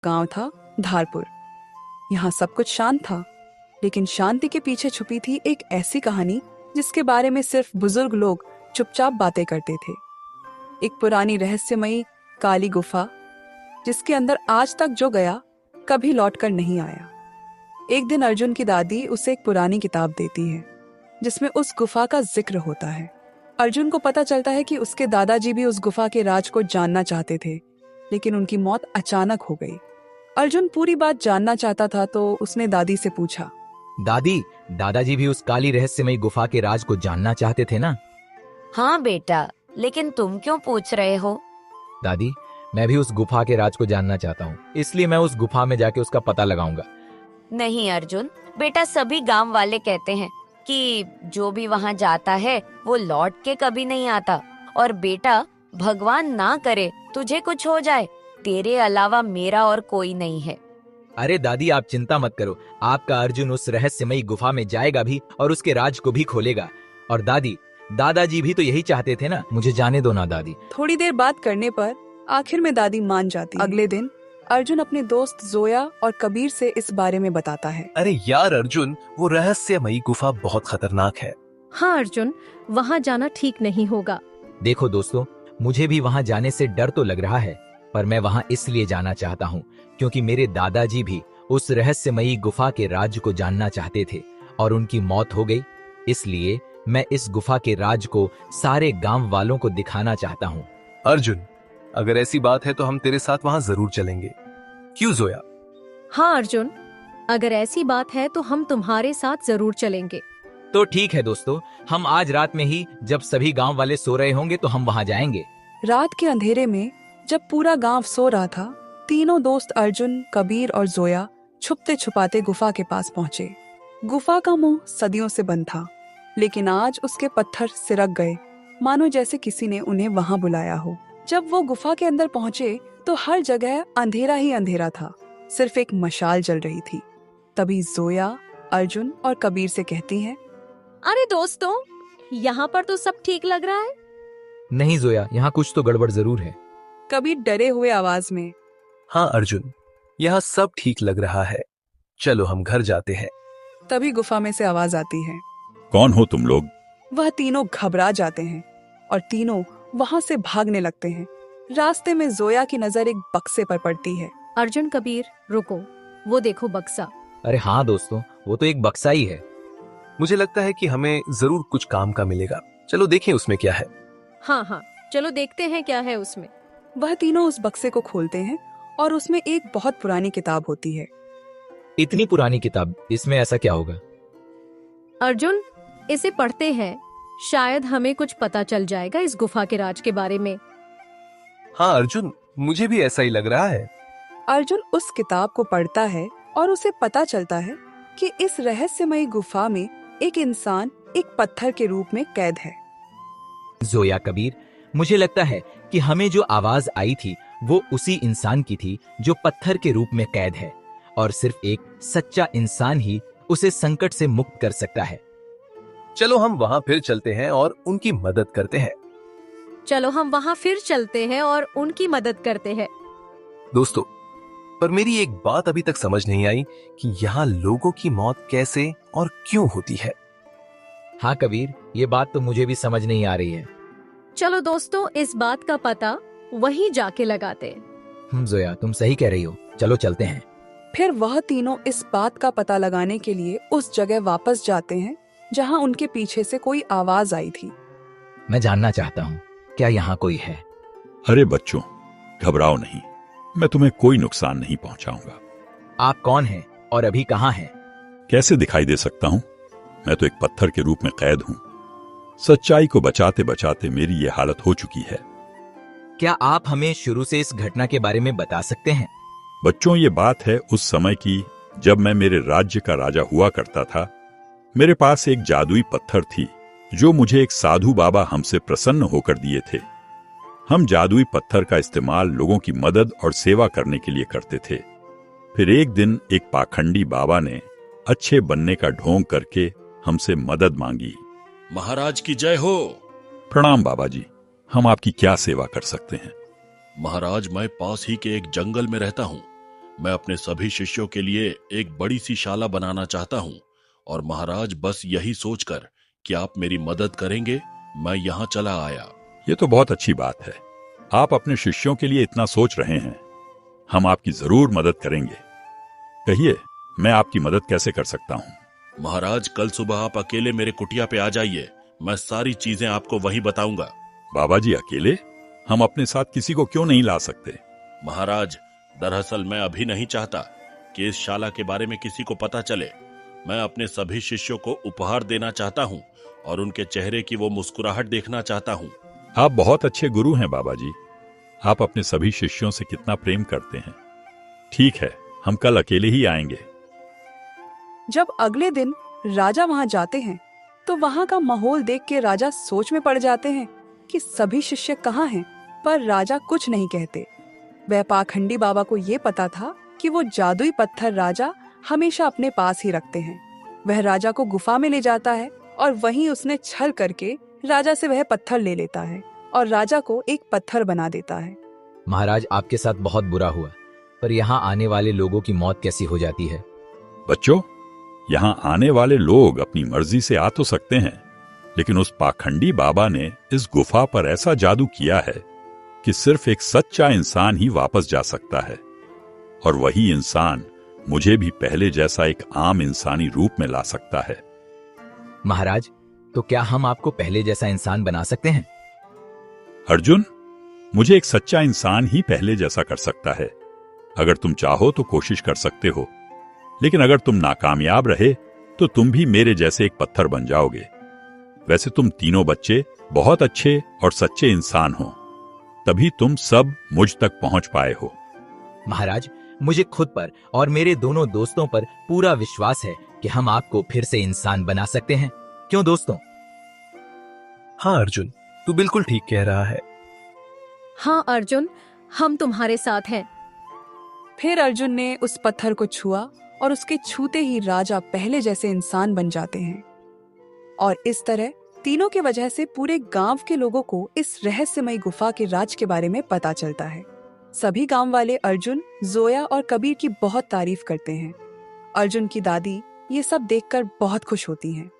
गांव था धारपुर। यहाँ सब कुछ शांत था, लेकिन शांति के पीछे छुपी थी एक ऐसी कहानी जिसके बारे में सिर्फ बुजुर्ग लोग चुपचाप बातें करते थे। एक पुरानी रहस्यमयी काली गुफा, जिसके अंदर आज तक जो गया कभी लौटकर नहीं आया। एक दिन अर्जुन की दादी उसे एक पुरानी किताब देती है जिसमें उस गुफा का जिक्र होता है। अर्जुन को पता चलता है कि उसके दादाजी भी उस गुफा के राज को जानना चाहते थे, लेकिन उनकी मौत अचानक हो गई। अर्जुन पूरी बात जानना चाहता था तो उसने दादी से पूछा, दादी, दादाजी भी उस काली रहस्यमयी गुफा के राज को जानना चाहते थे ना? हाँ बेटा, लेकिन तुम क्यों पूछ रहे हो? दादी, मैं भी उस गुफा के राज को जानना चाहता हूँ, इसलिए मैं उस गुफा में जाके उसका पता लगाऊंगा। नहीं अर्जुन बेटा, सभी गांव वाले कहते हैं कि जो भी वहाँ जाता है वो लौट के कभी नहीं आता। और बेटा, भगवान ना करे तुझे कुछ हो जाए, तेरे अलावा मेरा और कोई नहीं है। अरे दादी, आप चिंता मत करो, आपका अर्जुन उस रहस्यमयी गुफा में जाएगा भी और उसके राज को भी खोलेगा। और दादी, दादाजी भी तो यही चाहते थे ना। मुझे जाने दो ना दादी। थोड़ी देर बात करने पर आखिर में दादी मान जाती। अगले दिन अर्जुन अपने दोस्त जोया और कबीर से इस बारे में बताता है। अरे यार अर्जुन, वो रहस्यमयी गुफा बहुत खतरनाक है। हाँ अर्जुन, वहाँ जाना ठीक नहीं होगा। देखो दोस्तों, मुझे भी वहाँ जाने से डर तो लग रहा है, पर मैं वहाँ इसलिए जाना चाहता हूँ क्योंकि मेरे दादाजी भी उस रहस्यमयी गुफा के राज को जानना चाहते थे और उनकी मौत हो गई। इसलिए मैं इस गुफा के राज को सारे गांव वालों को दिखाना चाहता हूँ। अर्जुन, अगर ऐसी बात है तो हम तेरे साथ वहाँ जरूर चलेंगे। क्यों जोया? हाँ अर्जुन, अगर ऐसी बात है तो हम तुम्हारे साथ जरूर चलेंगे। तो ठीक है दोस्तों, हम आज रात में ही, जब सभी गांव वाले सो रहे होंगे, तो हम वहाँ जाएंगे। रात के अंधेरे में जब पूरा गांव सो रहा था, तीनों दोस्त अर्जुन, कबीर और जोया छुपते छुपाते गुफा के पास पहुंचे। गुफा का मुंह सदियों से बंद था, लेकिन आज उसके पत्थर सिरक गए, मानो जैसे किसी ने उन्हें वहां बुलाया हो। जब वो गुफा के अंदर पहुंचे तो हर जगह अंधेरा ही अंधेरा था, सिर्फ एक मशाल जल रही थी। तभी जोया अर्जुन और कबीर से कहती है, अरे दोस्तों, यहाँ पर तो सब ठीक लग रहा है। नहीं जोया, यहाँ कुछ तो गड़बड़ जरूर है। कबीर डरे हुए आवाज में, हाँ अर्जुन, यहाँ सब ठीक लग रहा है, चलो हम घर जाते हैं। तभी गुफा में से आवाज आती है, कौन हो तुम लोग? वह तीनों घबरा जाते हैं और तीनों वहां से भागने लगते हैं। रास्ते में जोया की नजर एक बक्से पर पड़ती है। अर्जुन, कबीर, रुको, वो देखो बक्सा। अरे हाँ दोस्तों, वो तो एक बक्सा ही है। मुझे लगता है कि हमें जरूर कुछ काम का मिलेगा, चलो देखें उसमें क्या है। हाँ हाँ, चलो देखते हैं क्या है उसमें। वह तीनों उस बक्से को खोलते हैं और उसमें एक बहुत पुरानी किताब होती है। इतनी पुरानी किताब, इसमें ऐसा क्या होगा? अर्जुन, इसे पढ़ते हैं, शायद हमें कुछ पता चल जाएगा इस गुफा के राज के बारे में। हाँ अर्जुन, मुझे भी ऐसा ही लग रहा है। अर्जुन उस किताब को पढ़ता है और उसे पता चलता है कि इस रहस्यमयी गुफा में एक इंसान एक पत्थर के रूप में कैद है। जोया, कबीर, मुझे लगता है कि हमें जो आवाज आई थी वो उसी इंसान की थी जो पत्थर के रूप में कैद है, और सिर्फ एक सच्चा इंसान ही उसे संकट से मुक्त कर सकता है। चलो हम वहाँ फिर चलते हैं और उनकी मदद करते हैं। चलो हम वहाँ फिर चलते हैं और उनकी मदद करते हैं। दोस्तों, पर मेरी एक बात अभी तक समझ नहीं आई कि यहाँ लोगों की मौत कैसे और क्यों होती है। हाँ कबीर, ये बात तो मुझे भी समझ नहीं आ रही है। चलो दोस्तों, इस बात का पता वहीं जाके लगाते हैं। जोया, तुम सही कह रही हो, चलो चलते हैं। फिर वह तीनों इस बात का पता लगाने के लिए उस जगह वापस जाते हैं जहाँ उनके पीछे से कोई आवाज आई थी। मैं जानना चाहता हूँ, क्या यहाँ कोई है? अरे बच्चों, घबराओ नहीं, मैं तुम्हें कोई नुकसान नहीं पहुंचाऊंगा। आप कौन हैं और अभी कहाँ हैं? कैसे दिखाई दे सकता हूँ? मैं तो एक पत्थर के रूप में कैद हूँ। सच्चाई को बचाते बचाते मेरी ये हालत हो चुकी है। क्या आप हमें शुरू से इस घटना के बारे में बता सकते हैं? बच्चों, ये बात है उस समय की जब मैं मेरे राज्य का राजा हुआ करता था। मेरे पास एक जादुई पत्थर थी जो मुझे एक साधु बाबा हमसे प्रसन्न होकर दिए थे। हम जादुई पत्थर का इस्तेमाल लोगों की मदद और सेवा करने के लिए करते थे। फिर एक दिन एक पाखंडी बाबा ने अच्छे बनने का ढोंग करके हमसे मदद मांगी। महाराज की जय हो। प्रणाम बाबा जी, हम आपकी क्या सेवा कर सकते हैं? महाराज, मैं पास ही के एक जंगल में रहता हूँ। मैं अपने सभी शिष्यों के लिए एक बड़ी सी शाला बनाना चाहता हूँ और महाराज बस यही सोचकर कि आप मेरी मदद करेंगे मैं यहाँ चला आया। ये तो बहुत अच्छी बात है। आप अपने शिष्यों के लिए इतना सोच रहे हैं। हम आपकी जरूर मदद करेंगे। कहिए, मैं आपकी मदद कैसे कर सकता हूँ? महाराज कल सुबह आप अकेले मेरे कुटिया पे आ जाइए, मैं सारी चीजें आपको वहीं बताऊंगा। बाबा जी अकेले? हम अपने साथ किसी को क्यों नहीं ला सकते? महाराज दरअसल मैं अभी नहीं चाहता कि इस शाला के बारे में किसी को पता चले। मैं अपने सभी शिष्यों को उपहार देना चाहता हूँ और उनके चेहरे की वो मुस्कुराहट देखना चाहता हूँ। आप बहुत अच्छे गुरु हैं बाबा जी। आप अपने सभी शिष्यों से कितना प्रेम करते हैं। ठीक है, हम कल अकेले ही आएंगे। जब अगले दिन राजा वहां जाते हैं तो वहां का माहौल देख के राजा सोच में पड़ जाते हैं कि सभी शिष्य कहाँ हैं, पर राजा कुछ नहीं कहते। वह पाखंडी बाबा को ये पता था कि वो जादुई पत्थर राजा हमेशा अपने पास ही रखते हैं। वह राजा को गुफा में ले जाता है और वहीं उसने छल करके राजा से वह पत्थर ले लेता है और राजा को एक पत्थर बना देता है। महाराज आपके साथ बहुत बुरा हुआ, पर यहाँ आने वाले लोगों की मौत कैसी हो जाती है? बच्चों, यहाँ आने वाले लोग अपनी मर्जी से आ तो सकते हैं, लेकिन उस पाखंडी बाबा ने इस गुफा पर ऐसा जादू किया है कि सिर्फ एक सच्चा इंसान ही वापस जा सकता है, और वही इंसान मुझे भी पहले जैसा एक आम इंसानी रूप में ला सकता है। महाराज, तो क्या हम आपको पहले जैसा इंसान बना सकते हैं? अर्जुन, मुझे एक सच्चा इंसान ही पहले जैसा कर सकता है। अगर तुम चाहो तो कोशिश कर सकते हो, लेकिन अगर तुम नाकामयाब रहे तो तुम भी मेरे जैसे एक पत्थर बन जाओगे। वैसे तुम तीनों बच्चे बहुत अच्छे और सच्चे इंसान हो, तभी तुम सब मुझ तक पहुंच पाए हो। महाराज, मुझे खुद पर और मेरे दोनों दोस्तों पर पूरा विश्वास है कि हम आपको फिर से इंसान बना सकते हैं। क्यों दोस्तों? हाँ अर्जुन, तू बिल्कुल ठीक कह रहा है। हाँ अर्जुन, हम तुम्हारे साथ हैं। फिर अर्जुन ने उस पत्थर को छुआ और उसके छूते ही राजा पहले जैसे इंसान बन जाते हैं। और इस तरह तीनों की वजह से पूरे गांव के लोगों को इस रहस्यमयी गुफा के राज के बारे में पता चलता है। सभी गांव वाले अर्जुन, जोया और कबीर की बहुत तारीफ करते हैं। अर्जुन की दादी ये सब देखकर बहुत खुश होती हैं।